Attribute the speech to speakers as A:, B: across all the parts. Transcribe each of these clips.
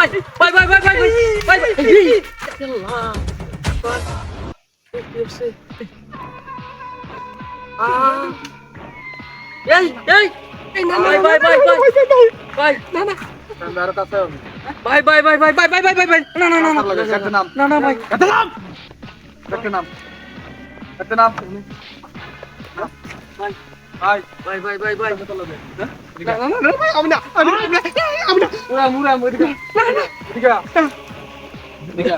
A: ভাই ভাই ভাই ভাই ভাই ভাই আল্লাহ এই এই না ভাই ভাই ভাই ভাই ভাই না না
B: মেরে কাছে
A: ভাই ভাই ভাই ভাই ভাই ভাই ভাই ভাই ভাই না না না না
B: একটা নাম
A: না না ভাই
B: একটা নাম একটা নাম একটা নাম
A: ভাই
B: ভাই
A: ভাই ভাই ভাই ভাই
B: না না না ভাই আমি না মুরা মুরা এদিকে না না এদিকে এদিকে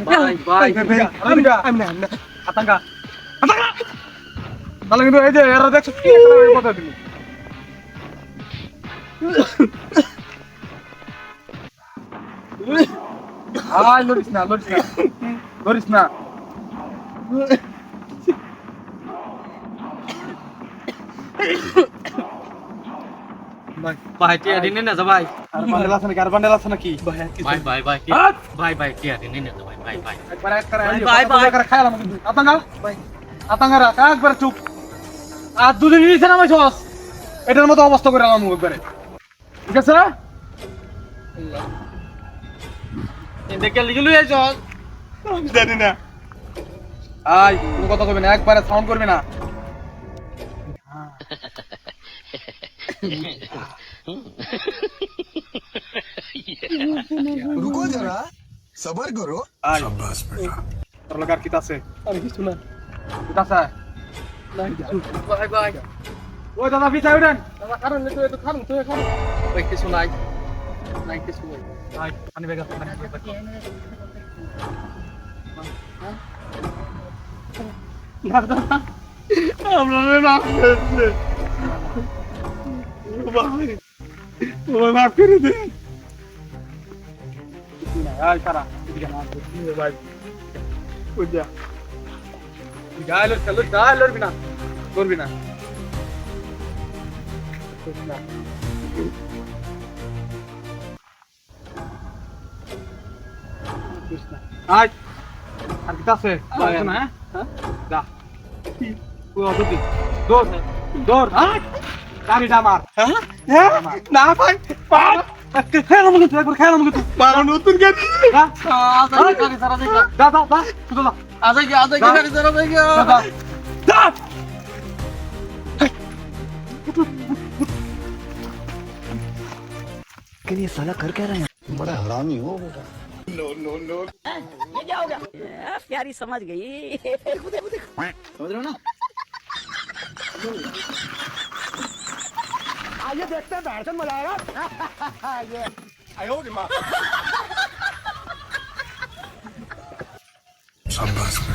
A: ভাই ভাই
B: আমি না আতঙ্কা আতঙ্কা তাহলে কিন্তু এই যে এরা দেখছো কি কথা তুমি লড়িস না লড়িস না
A: ভাই টিয়া দিন না যা ভাই
B: আর বান্ডেল আছে নাকি
A: ভাই ভাই ভাই ভাই ভাই টিয়া দিন না ভাই ভাই ভাই
B: একবার এক করে
A: ভাই, ভাই।
B: খাইলাম কিন্তু আতঙ্কা
A: ভাই
B: আতঙ্কা রাখ একবার চুপ আর দুদিন নিচে নামাই সস এটার মতো অবস্থা করে আলাম একবারে ঠিক আছে
A: দেখে লিখলু এই চল
B: জানি না আই কোনো কথা কইবে না একবারে সাউন্ড করবে না
C: रुको जरा सबर करो
B: আই
C: शाबाश बेटा
B: তোর লাগার কিতা আছে
A: আর কিছু না
B: কিতা আছে
A: নাই ভাই ভাই
B: ওই দাদা পিছায় উঠেন
A: দাদা কারণ তুই তো খান তুই খান ভাই কিছু নাই নাই কিছু ভাই
B: আই পানি বেগা পানি
A: আমরা না করছে
B: ভাই ওই মাফ করে দে আই সারা এদিকে না ভাই বুঝা গাইলো চলো গাইলো বিনা করবি না আয় আর কি আছে না হ্যাঁ যা তুই অত দি দৌড় দৌড় আয় গাড়িটা আমার হ্যাঁ না ভাই পার খেলাম কিন্তু একবার খেলাম কিন্তু পার নতুন গাড়ি হ্যাঁ
A: আজ গাড়ি সারা দেখো
B: যা যা যা তুই যা
A: আজ গাড়ি সারা দেখো
B: যা যা
C: लेकिन ये साला कर क्या रहे हैं बड़ा हरामी हो बेटा
D: ये क्या होगा प्यारी समझ गई
C: समझ रहे हो ना
D: आइए देखते हैं बैठन मजा आएगा
C: शाबाश